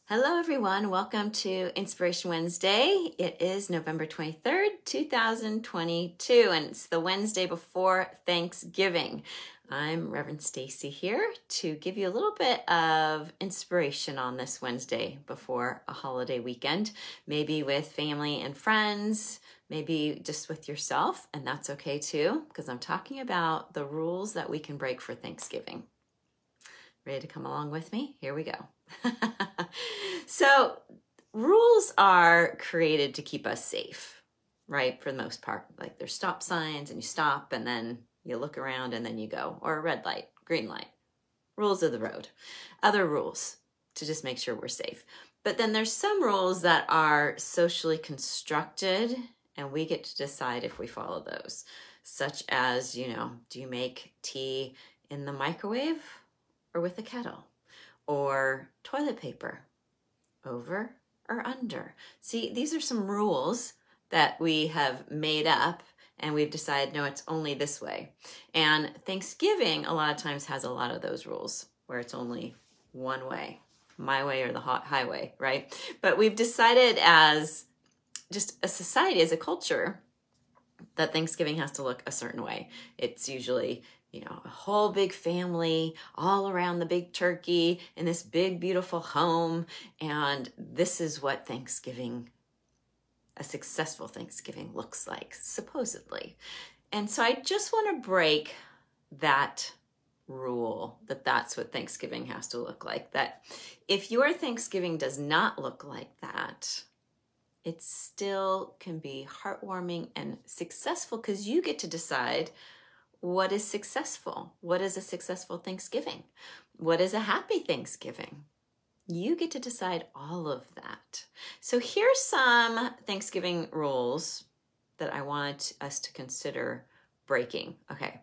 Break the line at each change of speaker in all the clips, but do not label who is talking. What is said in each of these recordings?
Hello everyone, welcome to Inspiration Wednesday. It is November 23rd, 2022, and it's the Wednesday before Thanksgiving. I'm Reverend Stacy here to give you a little bit of inspiration on this Wednesday before a holiday weekend, maybe with family and friends, maybe just with yourself, and that's okay too, because I'm talking about the rules that we can break for Thanksgiving. Ready to come along with me? Here we go. So rules are created to keep us safe, right? For the most part, like there's stop signs and you stop and then you look around and then you go, or a red light, green light, rules of the road, other rules to just make sure we're safe. But then there's some rules that are socially constructed and we get to decide if we follow those, such as, do you make tea in the microwave or with a kettle? Or toilet paper, over or under? See, these are some rules that we have made up and we've decided, no, it's only this way. And Thanksgiving a lot of times has a lot of those rules where it's only one way, my way or the highway, right? But we've decided as just a society, as a culture, that Thanksgiving has to look a certain way. It's usually a whole big family all around the big turkey in this big, beautiful home. And this is what Thanksgiving, a successful Thanksgiving looks like, supposedly. And so I just want to break that rule that that's what Thanksgiving has to look like. That if your Thanksgiving does not look like that, it still can be heartwarming and successful because you get to decide what is successful? What is a successful Thanksgiving? What is a happy Thanksgiving? You get to decide all of that. So here's some Thanksgiving rules that I want us to consider breaking. Okay,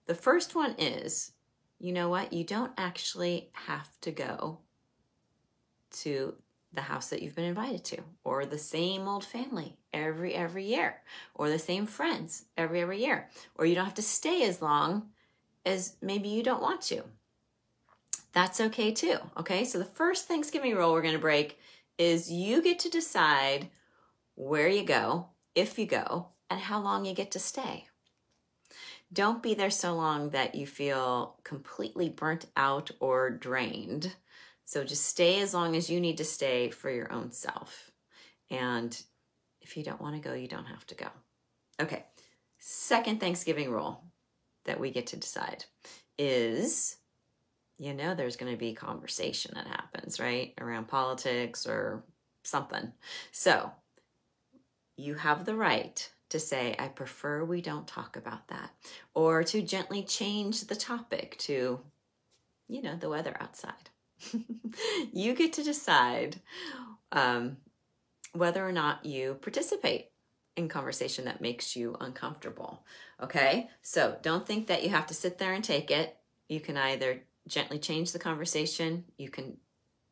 the first one is, you know what? You don't actually have to go to the house that you've been invited to, or the same old family every year, or the same friends every year, or you don't have to stay as long as maybe you don't want to. That's okay too, okay? So the first Thanksgiving rule we're gonna break is you get to decide where you go, if you go, and how long you get to stay. Don't be there so long that you feel completely burnt out or drained. So just stay as long as you need to stay for your own self. And if you don't want to go, you don't have to go. Okay, second Thanksgiving rule that we get to decide is, there's going to be conversation that happens, right? Around politics or something. So you have the right to say, I prefer we don't talk about that. Or to gently change the topic to, the weather outside. You get to decide whether or not you participate in conversation that makes you uncomfortable, okay? So don't think that you have to sit there and take it. You can either gently change the conversation, you can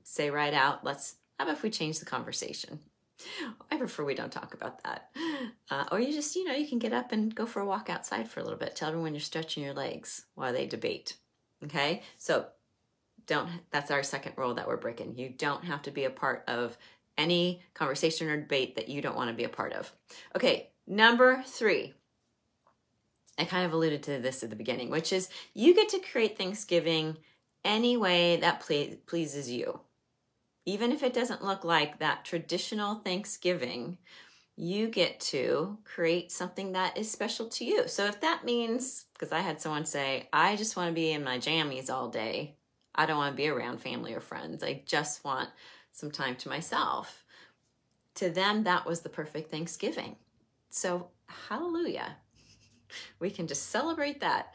say right out, how about if we change the conversation? I prefer we don't talk about that. Or you just, you can get up and go for a walk outside for a little bit. Tell everyone you're stretching your legs while they debate, okay? So that's our second rule that we're breaking. You don't have to be a part of any conversation or debate that you don't want to be a part of. Okay, number 3. I kind of alluded to this at the beginning, which is you get to create Thanksgiving any way that pleases you. Even if it doesn't look like that traditional Thanksgiving, you get to create something that is special to you. So if that means, because I had someone say, I just want to be in my jammies all day. I don't want to be around family or friends. I just want some time to myself. To them, that was the perfect Thanksgiving. So hallelujah. We can just celebrate that.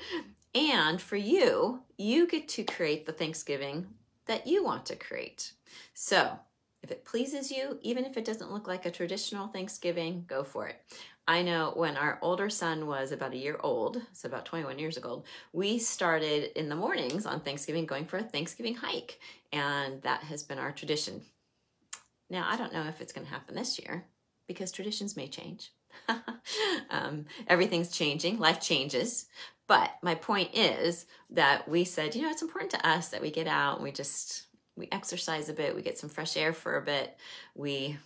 And for you, you get to create the Thanksgiving that you want to create. So if it pleases you, even if it doesn't look like a traditional Thanksgiving, go for it. I know when our older son was about a year old, so about 21 years old, we started in the mornings on Thanksgiving going for a Thanksgiving hike. And that has been our tradition. Now, I don't know if it's going to happen this year because traditions may change. Everything's changing, life changes. But my point is that we said, it's important to us that we get out and we just we exercise a bit, we get some fresh air for a bit, we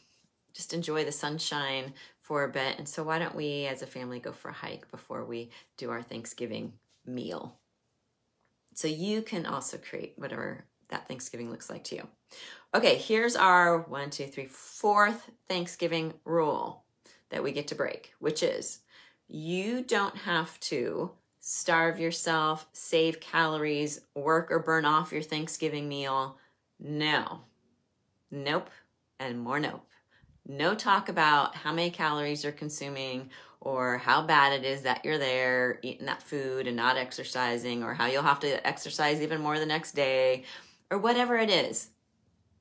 just enjoy the sunshine for a bit. And so why don't we as a family go for a hike before we do our Thanksgiving meal? So you can also create whatever that Thanksgiving looks like to you. Okay, here's our 4th Thanksgiving rule that we get to break, which is you don't have to starve yourself, save calories, work or burn off your Thanksgiving meal. No. Nope. And more nope. No talk about how many calories you're consuming or how bad it is that you're there eating that food and not exercising, or how you'll have to exercise even more the next day, or whatever it is.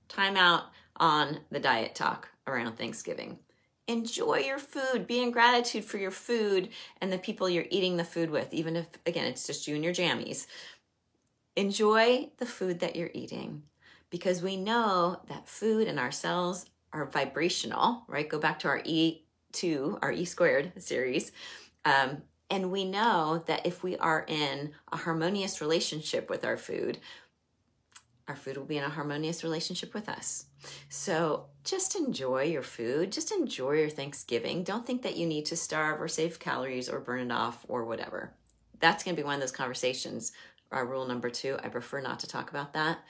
Time out on the diet talk around Thanksgiving. Enjoy your food. Be in gratitude for your food and the people you're eating the food with, even if, again, it's just you and your jammies. Enjoy the food that you're eating, because we know that food and our cells are vibrational, right? Go back to our E2, our E squared series. And we know that if we are in a harmonious relationship with our food will be in a harmonious relationship with us. So just enjoy your food. Just enjoy your Thanksgiving. Don't think that you need to starve or save calories or burn it off or whatever. That's going to be one of those conversations. Rule number 2, I prefer not to talk about that.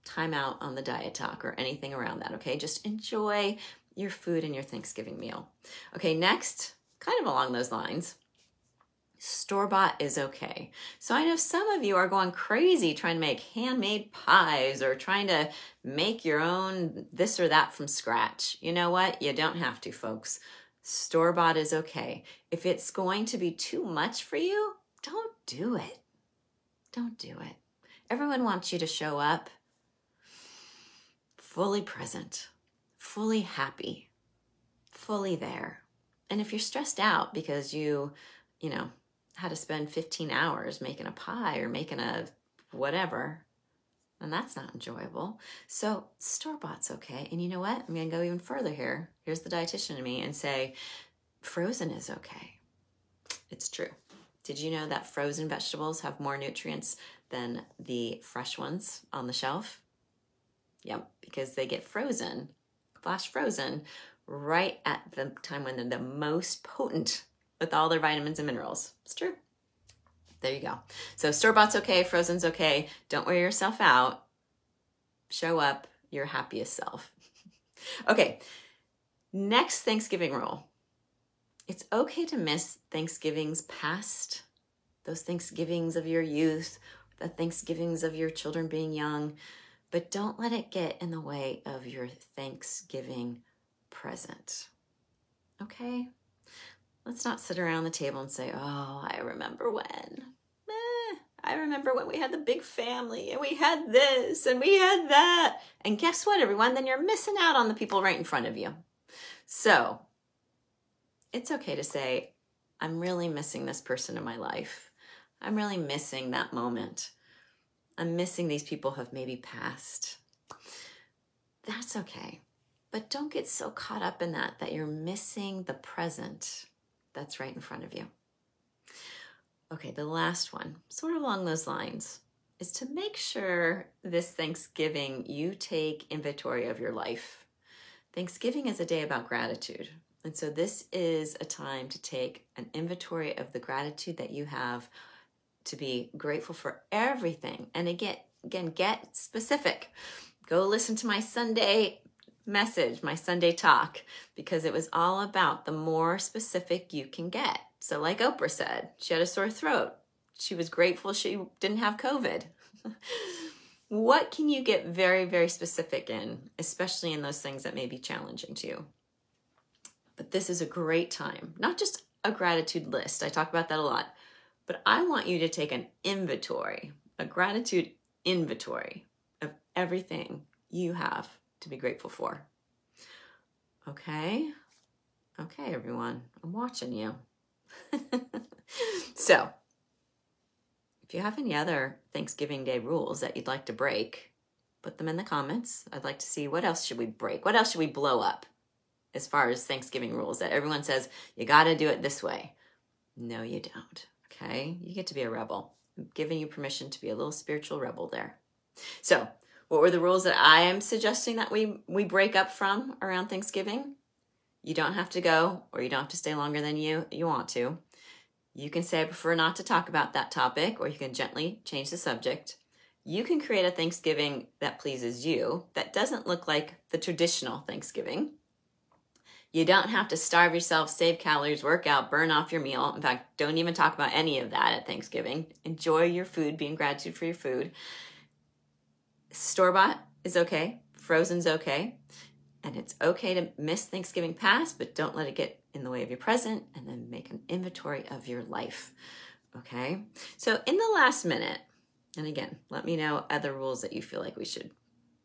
Time out on the diet talk or anything around that, okay? Just enjoy your food and your Thanksgiving meal. Okay, next, kind of along those lines, store-bought is okay. So I know some of you are going crazy trying to make handmade pies or trying to make your own this or that from scratch. You know what? You don't have to, folks. Store-bought is okay. If it's going to be too much for you, don't do it. Don't do it. Everyone wants you to show up fully present, fully happy, fully there. And if you're stressed out because you had to spend 15 hours making a pie or making a whatever, then that's not enjoyable. So store-bought's okay. And you know what? I'm going to go even further here. Here's the dietitian in me and say, frozen is okay. It's true. Did you know that frozen vegetables have more nutrients than the fresh ones on the shelf? Yep, because they get frozen, flash frozen, right at the time when they're the most potent with all their vitamins and minerals. It's true. There you go. So store-bought's okay, frozen's okay. Don't wear yourself out. Show up your happiest self. Okay, next Thanksgiving rule. It's okay to miss Thanksgivings past, those Thanksgivings of your youth, the Thanksgivings of your children being young, but don't let it get in the way of your Thanksgiving present. Okay? Let's not sit around the table and say, oh, I remember when. I remember when we had the big family and we had this and we had that. And guess what, everyone? Then you're missing out on the people right in front of you. So it's okay to say, I'm really missing this person in my life. I'm really missing that moment. I'm missing these people who have maybe passed. That's okay. But don't get so caught up in that you're missing the present that's right in front of you. Okay, the last one, sort of along those lines, is to make sure this Thanksgiving you take inventory of your life. Thanksgiving is a day about gratitude. And so this is a time to take an inventory of the gratitude that you have, to be grateful for everything. And again, get specific. Go listen to my Sunday message, my Sunday talk, because it was all about the more specific you can get. So like Oprah said, she had a sore throat. She was grateful she didn't have COVID. What can you get very, very specific in, especially in those things that may be challenging to you? But this is a great time, not just a gratitude list. I talk about that a lot. But I want you to take an inventory, a gratitude inventory of everything you have to be grateful for. Okay? Okay, everyone. I'm watching you. So, if you have any other Thanksgiving Day rules that you'd like to break, put them in the comments. I'd like to see what else should we break? What else should we blow up as far as Thanksgiving rules that everyone says, you got to do it this way. No, you don't. Okay? You get to be a rebel. I'm giving you permission to be a little spiritual rebel there. So What were the rules that I am suggesting that we break up from around Thanksgiving? You don't have to go, or you don't have to stay longer than you want to. You can say, I prefer not to talk about that topic, or you can gently change the subject. You can create a Thanksgiving that pleases you, that doesn't look like the traditional Thanksgiving. You don't have to starve yourself, save calories, work out, burn off your meal. In fact, don't even talk about any of that at Thanksgiving. Enjoy your food, be in gratitude for your food. Store-bought is okay, frozen's okay, and it's okay to miss Thanksgiving past, but don't let it get in the way of your present, and then make an inventory of your life, okay? So in the last minute, and again, let me know other rules that you feel like we should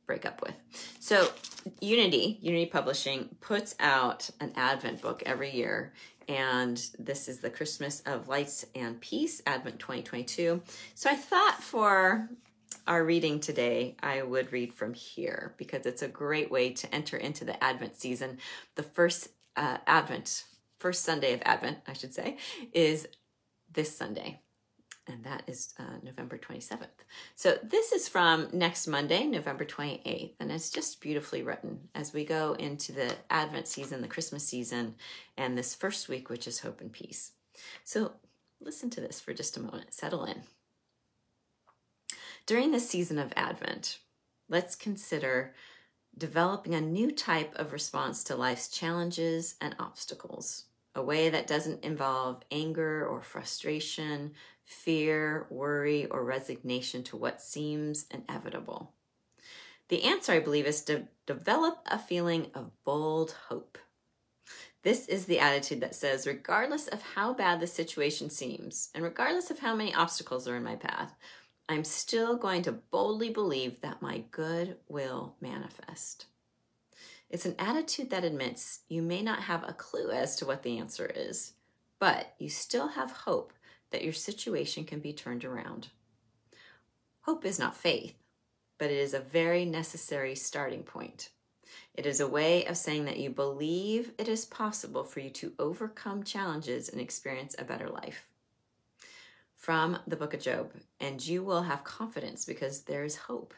break up with. So Unity Publishing puts out an Advent book every year, and this is the Christmas of Lights and Peace, Advent 2022. So I thought for our reading today, I would read from here because it's a great way to enter into the Advent season. The first Sunday of Advent, I should say, is this Sunday, and that is November 27th. So this is from next Monday, November 28th, and it's just beautifully written as we go into the Advent season, the Christmas season, and this first week, which is Hope and Peace. So listen to this for just a moment, settle in. During this season of Advent, let's consider developing a new type of response to life's challenges and obstacles, a way that doesn't involve anger or frustration, fear, worry, or resignation to what seems inevitable. The answer, I believe, is to develop a feeling of bold hope. This is the attitude that says, regardless of how bad the situation seems, and regardless of how many obstacles are in my path, I'm still going to boldly believe that my good will manifest. It's an attitude that admits you may not have a clue as to what the answer is, but you still have hope that your situation can be turned around. Hope is not faith, but it is a very necessary starting point. It is a way of saying that you believe it is possible for you to overcome challenges and experience a better life. From the book of Job, and you will have confidence because there is hope.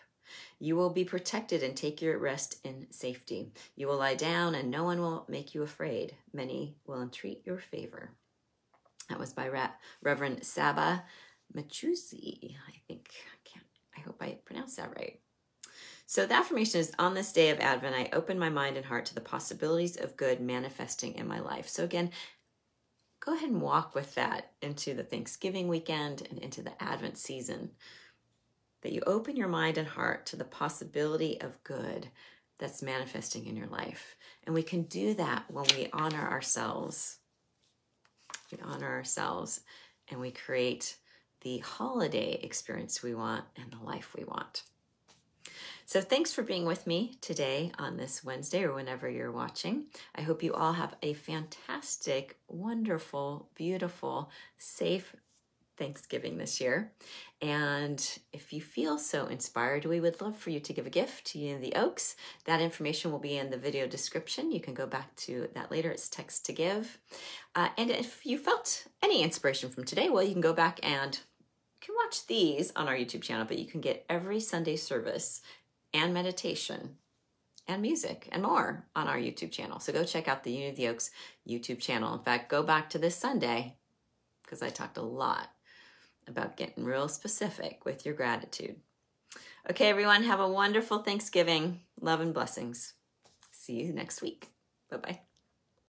You will be protected and take your rest in safety. You will lie down and no one will make you afraid. Many will entreat your favor. That was by Reverend Stacy Macris, I hope I pronounced that right. So the affirmation is, on this day of Advent, I open my mind and heart to the possibilities of good manifesting in my life. So again, go ahead and walk with that into the Thanksgiving weekend and into the Advent season, that you open your mind and heart to the possibility of good that's manifesting in your life. And we can do that when we honor ourselves. We honor ourselves and we create the holiday experience we want and the life we want. So thanks for being with me today on this Wednesday or whenever you're watching. I hope you all have a fantastic, wonderful, beautiful, safe Thanksgiving this year. And if you feel so inspired, we would love for you to give a gift to Unity Oaks. That information will be in the video description. You can go back to that later. It's text to give. And if you felt any inspiration from today, well, you can go back and you can watch these on our YouTube channel, but you can get every Sunday service and meditation and music and more on our YouTube channel. So go check out the Unity Oaks YouTube channel. In fact, go back to this Sunday because I talked a lot about getting real specific with your gratitude. Okay, everyone, have a wonderful Thanksgiving. Love and blessings. See you next week. Bye-bye.